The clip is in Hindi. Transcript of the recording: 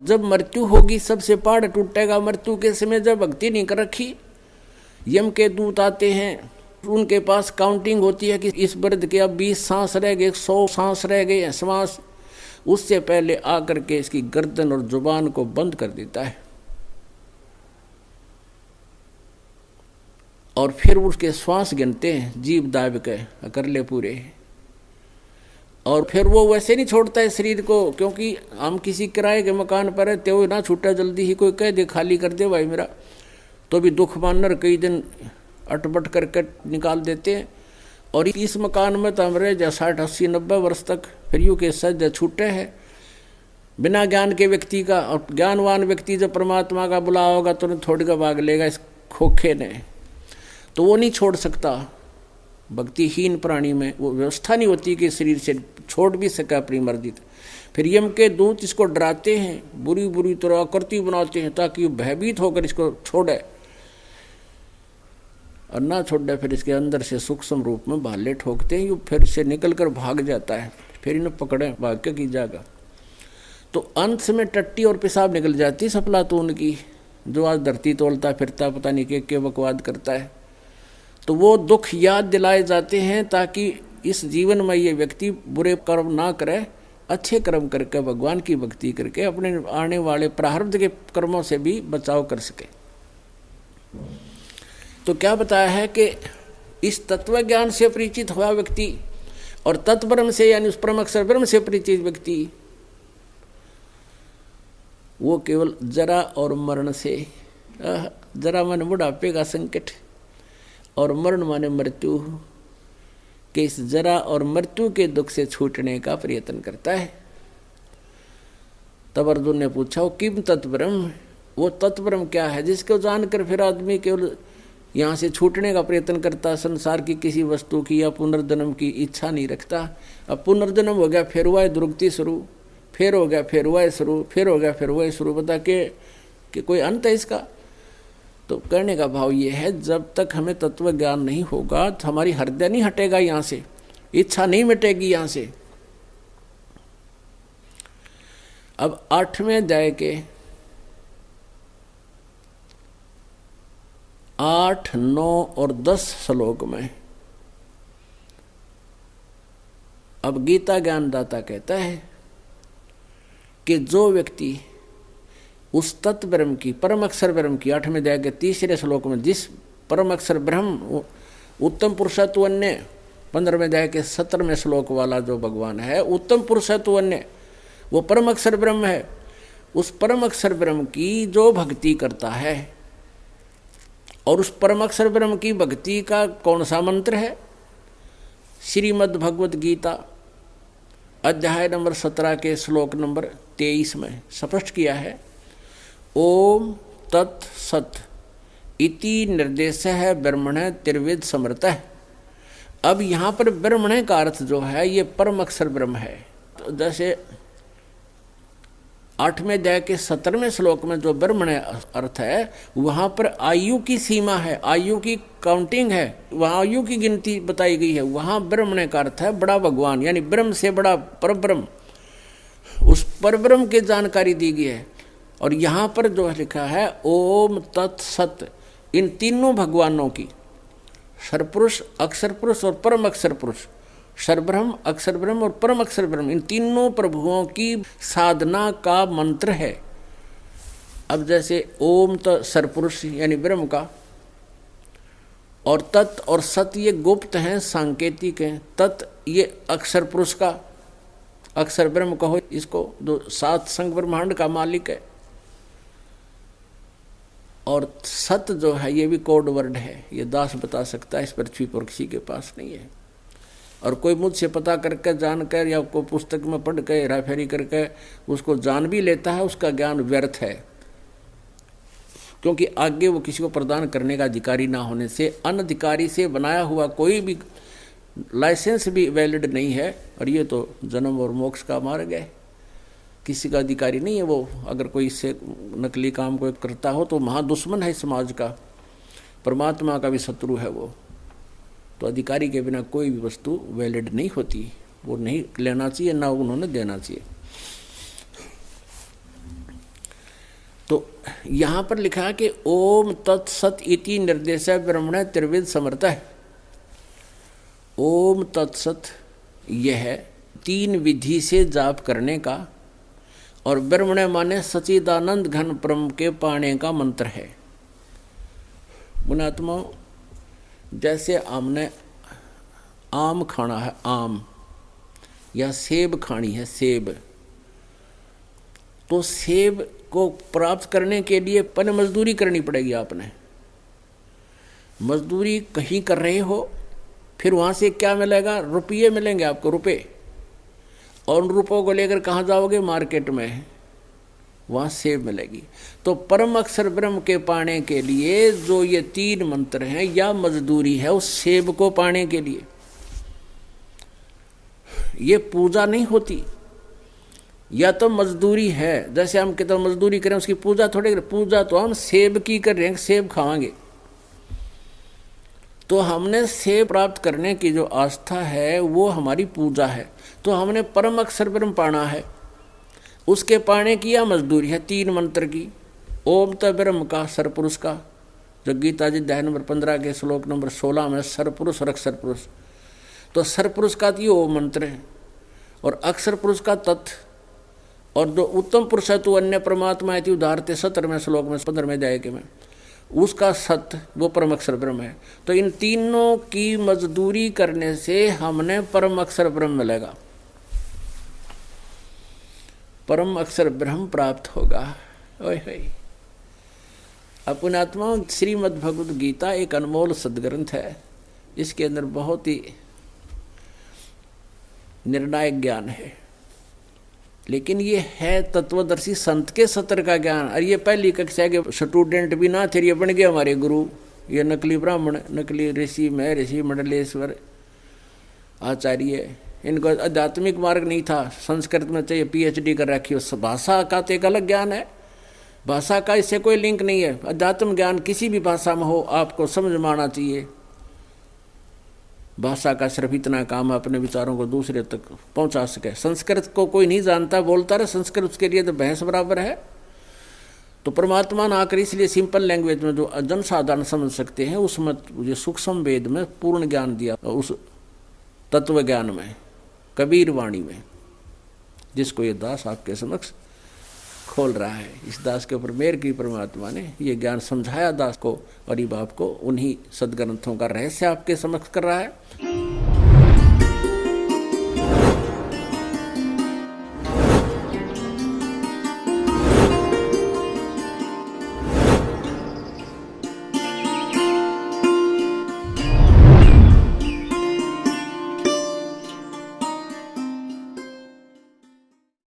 जब मृत्यु होगी सबसे पहाड़ टूटेगा। मृत्यु के समय जब भक्ति नहीं कर रखी, यम के दूत आते हैं, उनके पास काउंटिंग होती है कि इस वृद्ध के अब 20 सांस रह गए, 100 सांस रह गए हैं श्वास, उससे पहले आकर के इसकी गर्दन और जुबान को बंद कर देता है और फिर उसके श्वास गिनते हैं, जीभ दाब के कर ले पूरे। और फिर वो वैसे नहीं छोड़ता है शरीर को, क्योंकि हम किसी किराए के मकान पर रहते हो ना, छूटा जल्दी ही कोई कह दे खाली कर दे भाई मेरा, तो भी दुख मानकर कई दिन अटपट करके निकाल देते हैं। और इस मकान में तो हम रहे जा 60, 80, 90 वर्ष तक, फिर यूँ के सज छूटे हैं बिना ज्ञान के व्यक्ति का। और ज्ञानवान व्यक्ति जब परमात्मा का बुला होगा तो थोड़ी का भाग लेगा इस खोखे ने, तो वो नहीं छोड़ सकता। भक्तिहीन प्राणी में वो व्यवस्था नहीं होती कि शरीर से छोड़ भी सके अपनी मर्जी। फिर यम के दूत इसको डराते हैं, बुरी बुरी तरह आकृति बनाते हैं ताकि भयभीत होकर इसको छोड़े, और ना छोड़े फिर इसके अंदर से सूक्ष्म रूप में भाले ठोकते हैं, फिर से निकल कर भाग जाता है, फिर इन्हें पकड़े भाग के की जाएगा। तो अंत में टट्टी और पेशाब निकल जाती सफलातून की, जो आज धरती तोलता फिरता पता नहीं के बकवाद करता है। तो वो दुख याद दिलाए जाते हैं ताकि इस जीवन में ये व्यक्ति बुरे कर्म ना करे, अच्छे कर्म करके भगवान की भक्ति करके अपने आने वाले प्रारब्ध के कर्मों से भी बचाव कर सके। तो क्या बताया है कि इस तत्व ज्ञान से परिचित हुआ व्यक्ति और तत्ब्रह्म से यानी उस परम अक्षर ब्रह्म से परिचित व्यक्ति, वो केवल जरा और मरण से, जरा माने बुढ़ापे का संकट और मरण माने मृत्यु के, इस जरा और मृत्यु के दुख से छूटने का प्रयत्न करता है। तब अर्जुन ने पूछा वो किम तत्ब्रह्म, वो तत्ब्रह्म क्या है जिसको जानकर फिर आदमी केवल यहाँ से छूटने का प्रयत्न करता, संसार की किसी वस्तु की या पुनर्जन्म की इच्छा नहीं रखता। अब पुनर्जन्म हो गया फिर हुआ है दुर्गति शुरू, फिर हो गया फिर हुआ है शुरू, फिर हो गया फिर हुआ है शुरू, बता कि कोई अंत है इसका। तो कहने का भाव ये है, जब तक हमें तत्व ज्ञान नहीं होगा तो हमारी हृदय नहीं हटेगा यहाँ से, इच्छा नहीं मिटेगी यहाँ से। अब 8वें अध्याय के 8, 9 और 10 श्लोक में अब गीता ज्ञानदाता कहता है कि जो व्यक्ति उस तत्व ब्रह्म की, परम अक्षर ब्रह्म की 8वें अध्याय के 3रे श्लोक में जिस परम अक्षर ब्रह्म उत्तम पुरुषत्व अन्य, 15वें अध्याय के 17वें श्लोक वाला जो भगवान है उत्तम पुरुषत्व अन्य, वो परम अक्षर ब्रह्म है। उस परम अक्षर ब्रह्म की जो भक्ति करता है, और उस परम अक्षर ब्रह्म की भक्ति का कौन सा मंत्र है? श्रीमद् भगवत गीता अध्याय नंबर 17 के श्लोक नंबर 23 में स्पष्ट किया है, ओम तत् सत इति निर्देश है ब्रह्मण त्रिविध समृत है। अब यहाँ पर ब्रह्मण का अर्थ जो है ये परम अक्षर ब्रह्म है। तो जैसे 8वें अध्याय के 17वें श्लोक में जो ब्रह्मण अर्थ है वहाँ पर आयु की सीमा है, आयु की काउंटिंग है, वहाँ आयु की गिनती बताई गई है। वहाँ ब्रह्मण का अर्थ है बड़ा भगवान, यानी ब्रह्म से बड़ा परब्रह्म, उस परब्रह्म की जानकारी दी गई है। और यहाँ पर जो लिखा है ओम तत् सत, इन तीनों भगवानों की, सर्वपुरुष, अक्षर पुरुष और परम अक्षर पुरुष, सर्वब्रह्म, अक्षर ब्रह्म और परम अक्षर ब्रह्म, इन तीनों प्रभुओं की साधना का मंत्र है। अब जैसे ओम तो सर्वपुरुष यानी ब्रह्म का, और तत् और सत ये गुप्त हैं, सांकेतिक हैं। तत् ये अक्षर पुरुष का, अक्षर ब्रह्म कहो इसको, जो 7 संग ब्रह्मांड का मालिक है। और सत जो है ये भी कोड वर्ड है, ये दास बता सकता है, इस पृथ्वी पर किसी के पास नहीं है। और कोई मुझसे पता करके जानकर या कोई पुस्तक में पढ़ के हेरा फेरी करके उसको जान भी लेता है, उसका ज्ञान व्यर्थ है, क्योंकि आगे वो किसी को प्रदान करने का अधिकारी ना होने से अनधिकारी से बनाया हुआ कोई भी लाइसेंस भी वैलिड नहीं है। और ये तो जन्म और मोक्ष का मार्ग है, किसी का अधिकारी नहीं है वो। अगर कोई इससे नकली काम कोई करता हो तो महादुश्मन है समाज का, परमात्मा का भी शत्रु है वो। तो अधिकारी के बिना कोई भी वस्तु वैलिड नहीं होती, वो नहीं लेना चाहिए ना उन्होंने देना चाहिए। तो यहाँ पर लिखा कि ओम तत्सत इति निर्देश ब्रह्मण त्रिविध समर्थ है। ओम तत्सत यह 3 विधि से जाप करने का, और ब्रह्मण माने सचिदानंद घन ब्रह्म के पाने का मंत्र है। पुणात्मा, जैसे हमने आम खाना है, आम, या सेब खानी है, सेब, तो सेब को प्राप्त करने के लिए पहले मजदूरी करनी पड़ेगी। आपने मजदूरी कहीं कर रहे हो, फिर वहाँ से क्या मिलेगा? रुपये मिलेंगे आपको, रुपये। और उन रुपयों को लेकर कहाँ जाओगे? मार्केट में, वहाँ सेब मिलेगी। तो परम अक्षर ब्रह्म के पाने के लिए जो ये 3 मंत्र हैं या मजदूरी है उस सेब को पाने के लिए, ये पूजा नहीं होती, या तो मजदूरी है। जैसे हम कितना मजदूरी करें उसकी पूजा थोड़ी करें, पूजा तो हम सेब की कर रहे हैं, सेब खावांगे। तो हमने सेब प्राप्त करने की जो आस्था है वो हमारी पूजा है। तो हमने परम अक्षर ब्रह्म पाना है, उसके पाने की यह मजदूरी है 3 मंत्र की। ओम त ब्रह्म का, सरपुरुष का, जो गीता जी अध्याय नंबर 15 के श्लोक नंबर 16 में सरपुरुष और अक्षर पुरुष। तो सरपुरुष का तो ओम मंत्र है, और अक्षर पुरुष का तत्, और जो उत्तम पुरुष है तो अन्य परमात्मा है, उदाहरते 17वें श्लोक में 15वें अध्याय के में, उसका सत्य वो परम अक्षर ब्रह्म है। तो इन तीनों की मजदूरी करने से हमने परम अक्षर ब्रह्म मिलेगा, परम अक्षर ब्रह्म प्राप्त होगा। ओए होए। अपनात्मा, श्रीमद् भगवद गीता एक अनमोल सदग्रंथ है। इसके अंदर बहुत ही निर्णायक ज्ञान है, लेकिन ये है तत्वदर्शी संत के सत्र का ज्ञान। और ये पहली कक्षा के स्टूडेंट भी ना थे, ये बन गए हमारे गुरु। ये नकली ब्राह्मण, नकली ऋषि में ऋषि मंडलेश्वर आचार्य, इनको आध्यात्मिक मार्ग नहीं था। संस्कृत में चाहिए PhD कर रखी हो। भाषा का तो एक अलग ज्ञान है, भाषा का इससे कोई लिंक नहीं है। अध्यात्म ज्ञान किसी भी भाषा में हो आपको समझ में आना चाहिए। भाषा का सिर्फ इतना काम है अपने विचारों को दूसरे तक पहुंचा सके। संस्कृत को कोई नहीं जानता, बोलता रहे संस्कृत, उसके लिए तो भैंस बराबर है। तो परमात्मा ना आकर इसलिए सिंपल लैंग्वेज में जो जनसाधारण समझ सकते हैं उसमें मुझे सूक्ष्म वेद में पूर्ण ज्ञान दिया, उस तत्व ज्ञान में, कबीर वाणी में, जिसको ये दास आपके समक्ष खोल रहा है। इस दास के ऊपर मेहर की परमात्मा ने ये ज्ञान समझाया दास को, और ये बाप को उन्हीं सदग्रंथों का रहस्य आपके समक्ष कर रहा है।